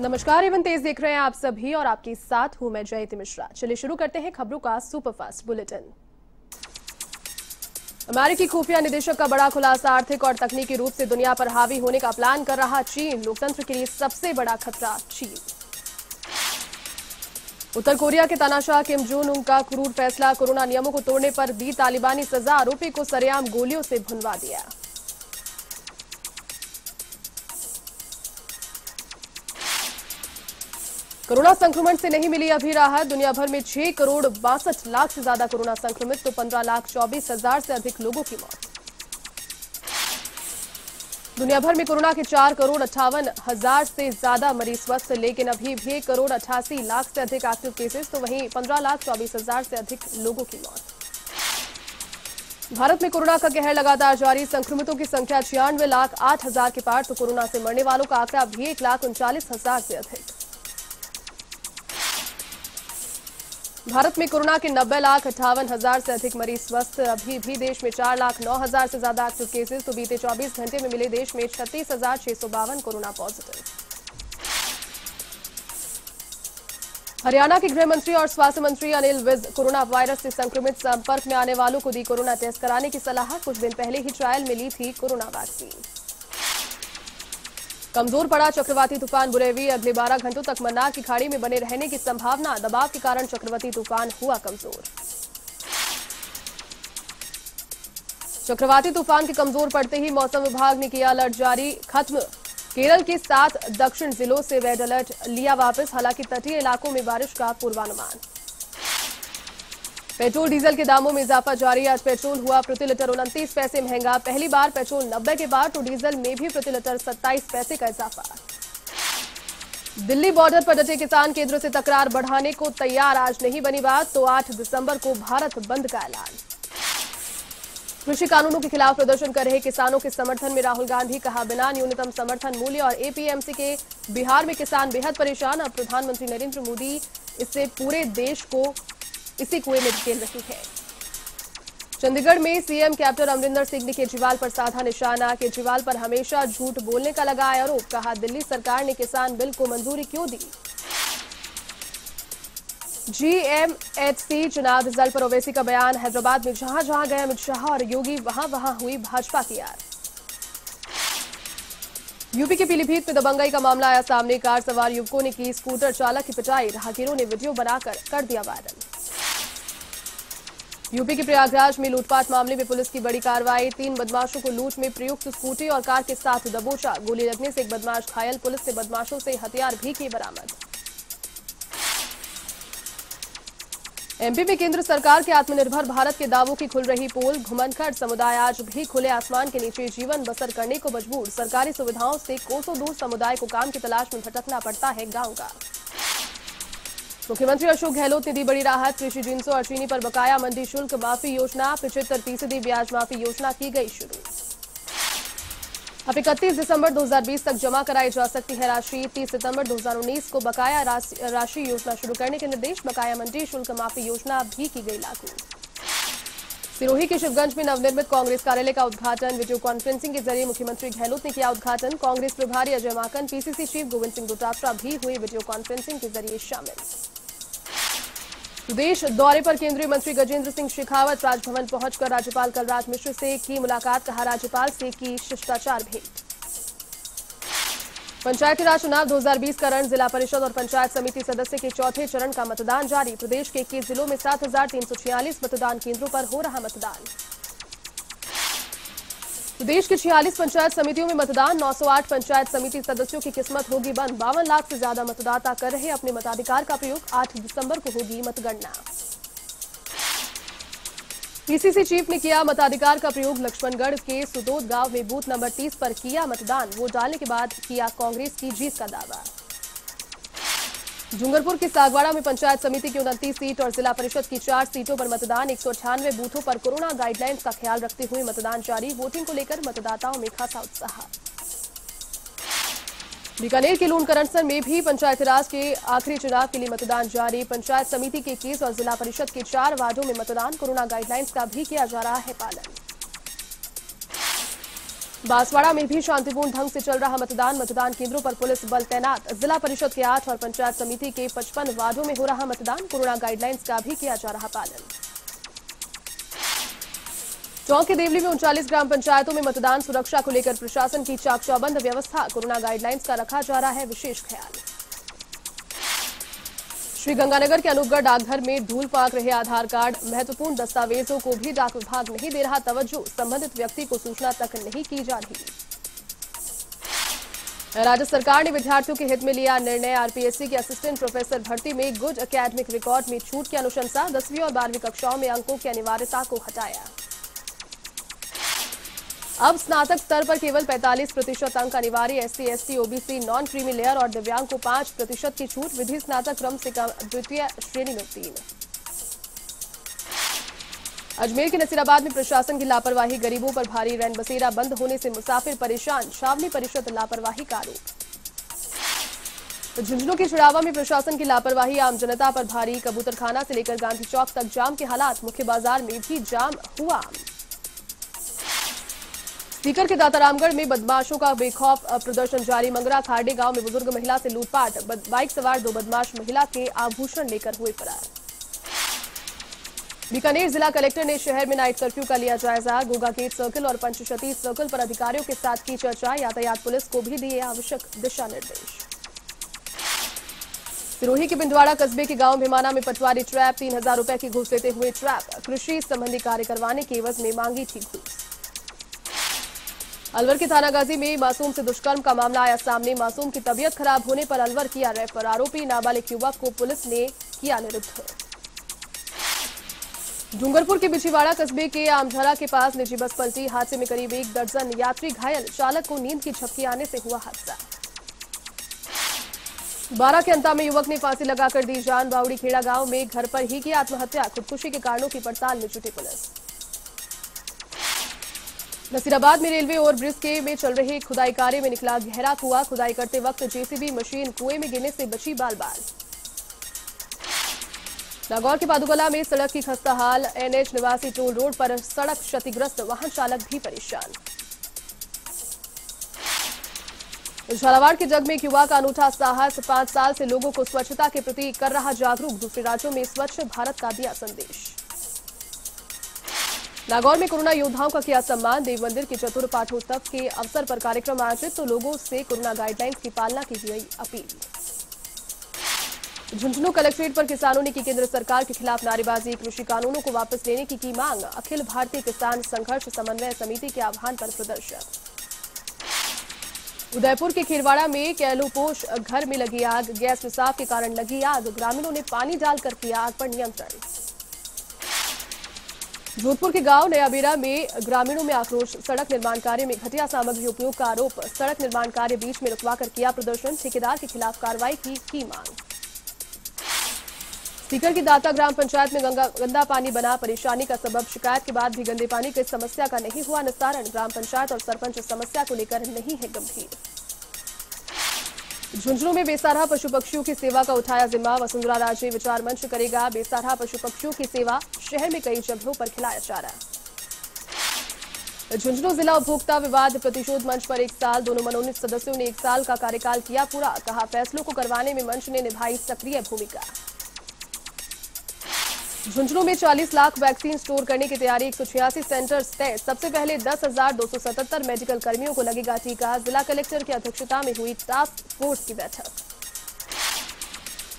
नमस्कार, एवं तेज देख रहे हैं आप सभी और आपके साथ हूं मैं जयति मिश्रा। चलिए शुरू करते हैं खबरों का सुपरफास्ट बुलेटिन। अमेरिकी खुफिया निदेशक का बड़ा खुलासा, आर्थिक और तकनीकी रूप से दुनिया पर हावी होने का प्लान कर रहा चीन, लोकतंत्र के लिए सबसे बड़ा खतरा चीन। उत्तर कोरिया के तानाशाह किम जोंग उन का क्रूर फैसला, कोरोना नियमों को तोड़ने पर दी तालिबानी सजा, आरोपी को सरेआम गोलियों से भुनवा दिया। कोरोना संक्रमण से नहीं मिली अभी राहत, दुनिया भर में 6 करोड़ 62 लाख से ज्यादा कोरोना संक्रमित तो 15,24,000 से अधिक लोगों की मौत। दुनिया भर में कोरोना के 4 करोड़ 58,000 से ज्यादा मरीज स्वस्थ, लेकिन अभी भी 1 करोड़ 88 लाख से अधिक एक्टिव केसेस तो वहीं 15,24,000 से अधिक लोगों की मौत। भारत में कोरोना का कहर लगातार जारी, संक्रमितों की संख्या 96,08,000 के पार तो कोरोना से मरने वालों का आंकड़ा भी 1,39,000 से अधिक। भारत में कोरोना के 90,58,000 से अधिक मरीज स्वस्थ, अभी भी देश में 4,09,000 से ज्यादा एक्टिव केसेस तो बीते 24 घंटे में मिले देश में 36,652 कोरोना पॉजिटिव। हरियाणा के गृह मंत्री और स्वास्थ्य मंत्री अनिल विज कोरोना वायरस से संक्रमित संपर्क में आने वालों को दी कोरोना टेस्ट कराने की सलाह, कुछ दिन पहले ही ट्रायल में ली थी कोरोना वैक्सीन। कमजोर पड़ा चक्रवाती तूफान बुरेवी, अगले 12 घंटों तक मन्नार की खाड़ी में बने रहने की संभावना, दबाव के कारण चक्रवाती तूफान हुआ कमजोर। चक्रवाती तूफान के कमजोर पड़ते ही मौसम विभाग ने किया अलर्ट जारी, खत्म केरल के 7 दक्षिण जिलों से रेड अलर्ट लिया वापस, हालांकि तटीय इलाकों में बारिश का पूर्वानुमान। पेट्रोल डीजल के दामों में इजाफा जारी, आज पेट्रोल हुआ प्रति लीटर 29 पैसे महंगा, पहली बार पेट्रोल 90 के बाद तो डीजल में भी प्रति लीटर 27 पैसे का इजाफा। दिल्ली बॉर्डर पर डटे किसान केंद्र से तकरार बढ़ाने को तैयार, आज नहीं बनी बात तो 8 दिसंबर को भारत बंद का ऐलान। कृषि कानूनों के खिलाफ प्रदर्शन कर रहे किसानों के समर्थन में राहुल गांधी, कहा बिना न्यूनतम समर्थन मूल्य और एपीएमसी के बिहार में किसान बेहद परेशान, अब प्रधानमंत्री नरेंद्र मोदी इससे पूरे देश को इसी कुएं में धकेल रही है। चंडीगढ़ में सीएम कैप्टन अमरिंदर सिंह ने केजरीवाल पर साधा निशाना, केजरीवाल पर हमेशा झूठ बोलने का लगाया आरोप, कहा दिल्ली सरकार ने किसान बिल को मंजूरी क्यों दी। जीएमएचसी चुनाव रिजल्ट पर ओवैसी का बयान, हैदराबाद में जहां जहां गए अमित शाह और योगी वहां वहां हुई भाजपा की यार। यूपी के पीलीभीत में दबंगई का मामला आया सामने, कार सवार युवकों ने की स्कूटर चालक की पिटाई, राहगीरों ने वीडियो बनाकर कर दिया वायरल। यूपी के प्रयागराज में लूटपाट मामले में पुलिस की बड़ी कार्रवाई, 3 बदमाशों को लूट में प्रयुक्त स्कूटी और कार के साथ दबोचा, गोली लगने से एक बदमाश घायल, पुलिस ने बदमाशों से हथियार भी किए बरामद। एमपी में केंद्र सरकार के आत्मनिर्भर भारत के दावों की खुल रही पोल, घुमनखर समुदाय आज भी खुले आसमान के नीचे जीवन बसर करने को मजबूर, सरकारी सुविधाओं से कोसों दूर समुदाय को काम की तलाश में भटकना पड़ता है गांव का। मुख्यमंत्री अशोक गहलोत ने दी बड़ी राहत, कृषि जिंसों और चीनी पर बकाया मंडी शुल्क माफी योजना, 75% ब्याज माफी योजना की गई शुरू। अब 31 दिसंबर 2020 तक जमा कराई जा सकती है राशि, 30 सितंबर 2019 को बकाया राशि योजना शुरू करने के निर्देश, बकाया मंडी शुल्क माफी योजना भी की गई लागू। सिरोही के शिवगंज में नवनिर्मित कांग्रेस कार्यालय का उद्घाटन, वीडियो कॉन्फ्रेंसिंग के जरिए मुख्यमंत्री गहलोत ने किया उद्घाटन, कांग्रेस प्रभारी अजय माकन, पीसीसी चीफ गोविंद सिंह डोटासरा भी हुए वीडियो कॉन्फ्रेंसिंग के जरिए शामिल। प्रदेश दौरे पर केंद्रीय मंत्री गजेंद्र सिंह शेखावत राजभवन पहुंचकर राज्यपाल कलराज मिश्र से की मुलाकात, कहा राज्यपाल से की शिष्टाचार भेंट। पंचायती राज चुनाव 2020 का रण, जिला परिषद और पंचायत समिति सदस्य के चौथे चरण का मतदान जारी, प्रदेश के 21 जिलों में 7,346 मतदान केंद्रों पर हो रहा मतदान। प्रदेश के 46 पंचायत समितियों में मतदान, 908 पंचायत समिति सदस्यों की किस्मत होगी बंद, 52 लाख से ज्यादा मतदाता कर रहे अपने मताधिकार का प्रयोग, 8 दिसंबर को होगी मतगणना। पीसीसी चीफ ने किया मताधिकार का प्रयोग, लक्ष्मणगढ़ के सुदोद गांव में बूथ नंबर 30 पर किया मतदान, वोट डालने के बाद किया कांग्रेस की जीत का दावा। डूंगरपुर के सागवाड़ा में पंचायत समिति की 29 सीट और जिला परिषद की 4 सीटों पर मतदान, 198 बूथों पर कोरोना गाइडलाइंस का ख्याल रखते हुए मतदान जारी, वोटिंग को लेकर मतदाताओं में खासा उत्साह। बीकानेर के लूणकरणसर में भी पंचायती राज के आखिरी चुनाव के लिए मतदान जारी, पंचायत समिति के 21 और जिला परिषद के 4 वार्डों में मतदान, कोरोना गाइडलाइंस का भी किया जा रहा है पालन। बांसवाड़ा में भी शांतिपूर्ण ढंग से चल रहा मतदान केंद्रों पर पुलिस बल तैनात। जिला परिषद के 8 और पंचायत समिति के 55 वार्डों में हो रहा मतदान। कोरोना गाइडलाइंस का भी किया जा रहा पालन। टोंक के देवली में 39 ग्राम पंचायतों में मतदान। सुरक्षा को लेकर प्रशासन की चाक चौबंद व्यवस्था। कोरोना गाइडलाइंस का रखा जा रहा है विशेष ख्याल। श्रीगंगानगर के अनूपगढ़ डाकघर में धूल पाक रहे आधार कार्ड। महत्वपूर्ण दस्तावेजों को भी डाक विभाग नहीं दे रहा तवज्जो। संबंधित व्यक्ति को सूचना तक नहीं की जा रही। राज्य सरकार ने विद्यार्थियों के हित में लिया निर्णय। आरपीएससी के असिस्टेंट प्रोफेसर भर्ती में गुड एकेडमिक रिकॉर्ड में छूट की अनुशंसा। 10वीं और 12वीं कक्षाओं में अंकों की अनिवार्यता को हटाया। अब स्नातक स्तर पर केवल 45% अंक अनिवार्य। SC, ST, OBC, non creamy layer और दिव्यांग को 5% की छूट। विधि स्नातक क्रम से कम द्वितीय श्रेणी में 3। अजमेर के नसीराबाद में प्रशासन की लापरवाही। गरीबों पर भारी रैन बसेरा बंद होने से मुसाफिर परेशान। छावनी परिषद लापरवाही का आरोप। झुंझुनू के चिड़ावा में प्रशासन की लापरवाही। आम जनता पर भारी। कबूतरखाना से लेकर गांधी चौक तक जाम के हालात। मुख्य बाजार में भी जाम हुआ। सीकर के दातारामगढ़ में बदमाशों का बेखौफ प्रदर्शन जारी। मंगरा खारडे गांव में बुजुर्ग महिला से लूटपाट। बाइक सवार 2 बदमाश महिला के आभूषण लेकर हुए फरार। बीकानेर जिला कलेक्टर ने शहर में नाइट कर्फ्यू का लिया जायजा। गोगा गेट सर्किल और पंचशती सर्किल पर अधिकारियों के साथ की चर्चा। यातायात पुलिस को भी दिए आवश्यक दिशा निर्देश। सिरोही के बिंदवाड़ा कस्बे के गांव भिमाना में पटवारी ट्रैप। 3000 रुपए की घूस लेते हुए ट्रैप। कृषि संबंधी कार्य करवाने के एवज में मांगी थी घूस। अलवर के थानागाजी में मासूम से दुष्कर्म का मामला आया सामने। मासूम की तबीयत खराब होने पर अलवर किया रेफर। आरोपी नाबालिग युवक को पुलिस ने किया निरुद्ध। डूंगरपुर के बिछीवाड़ा कस्बे के आमझरा के पास निजी बस पलटी। हादसे में करीब 1 दर्जन यात्री घायल। चालक को नींद की झपकी आने से हुआ हादसा। 12 के अंता में युवक ने फांसी लगाकर दी जान। बावड़ी खेड़ा गांव में घर पर ही की आत्महत्या। खुदकुशी के कारणों की पड़ताल में जुटी पुलिस। नसीराबाद में रेलवे ओवरब्रिज के में चल रहे खुदाई कार्य में निकला गहरा कुआं। खुदाई करते वक्त जेसीबी मशीन कुएं में गिरने से बची बाल बाल। नागौर के पादुकला में सड़क की खस्ता हाल। एनएच निवासी टोल रोड पर सड़क क्षतिग्रस्त। वाहन चालक भी परेशान। झालावाड़ के जग में एक युवा का अनूठा साहस। 5 साल से लोगों को स्वच्छता के प्रति कर रहा जागरूक। दूसरे राज्यों में स्वच्छ भारत का दिया संदेश। नागौर में कोरोना योद्धाओं का किया सम्मान। देव मंदिर के चतुर पाठोत्सव के अवसर पर कार्यक्रम आयोजित। तो लोगों से कोरोना गाइडलाइंस की पालना की गई अपील। झुंझुनू कलेक्ट्रेट पर किसानों ने की केंद्र सरकार के खिलाफ नारेबाजी। कृषि कानूनों को वापस लेने की मांग। अखिल भारतीय किसान संघर्ष समन्वय समिति के आह्वान पर प्रदर्शन। उदयपुर के खीरवाड़ा में कैलोपोश घर में लगी आग। गैस रिसाव के कारण लगी आग। ग्रामीणों ने पानी डालकर किया आग पर नियंत्रण। जोधपुर के गांव नयाबेरा में ग्रामीणों में आक्रोश। सड़क निर्माण कार्य में घटिया सामग्री उपयोग का आरोप। सड़क निर्माण कार्य बीच में रुकवाकर किया प्रदर्शन। ठेकेदार के खिलाफ कार्रवाई की मांग। सीकर की दाता ग्राम पंचायत में गंदा पानी बना परेशानी का सबब। शिकायत के बाद भी गंदे पानी की समस्या का नहीं हुआ निस्तारण। ग्राम पंचायत और सरपंच समस्या को लेकर नहीं है गंभीर। झुंझुनू में बेसहारा पशु पक्षियों की सेवा का उठाया जिम्मा। वसुंधरा राजे विचार मंच करेगा बेसहारा पशु पक्षियों की सेवा। शहर में कई जगहों पर खिलाया जा रहा है। झुंझुनू जिला उपभोक्ता विवाद प्रतिशोध मंच पर 1 साल। दोनों मनोनीत सदस्यों ने 1 साल का कार्यकाल किया पूरा। कहा फैसलों को करवाने में मंच ने निभाई सक्रिय भूमिका। झुंझुनू में 40 लाख वैक्सीन स्टोर करने की तैयारी। 186 सेंटर्स तय। सबसे पहले 10,277 मेडिकल कर्मियों को लगेगा टीका। जिला कलेक्टर की अध्यक्षता में हुई टास्क फोर्स की बैठक।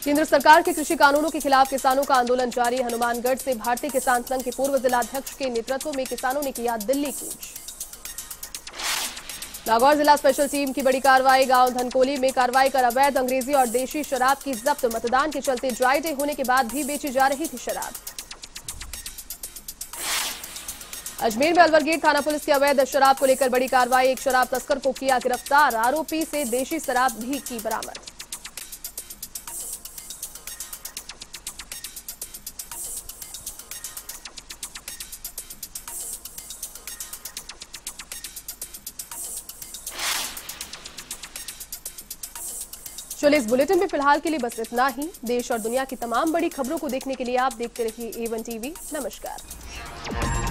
केंद्र सरकार के कृषि कानूनों के खिलाफ किसानों का आंदोलन जारी। हनुमानगढ़ से भारतीय किसान संघ के पूर्व जिलाध्यक्ष के नेतृत्व में किसानों ने किया दिल्ली कूच। नागौर जिला स्पेशल टीम की बड़ी कार्रवाई। गांव धनकोली में कार्रवाई कर अवैध अंग्रेजी और देशी शराब की जब्त। मतदान के चलते ड्राई डे होने के बाद भी बेची जा रही थी शराब। अजमेर में अलवर गेट थाना पुलिस की अवैध शराब को लेकर बड़ी कार्रवाई। एक शराब तस्कर को किया गिरफ्तार। आरोपी से देशी शराब भी की बरामद। चलिए इस बुलेटिन में फिलहाल के लिए बस इतना ही। देश और दुनिया की तमाम बड़ी खबरों को देखने के लिए आप देखते रहिए A1 टीवी। नमस्कार।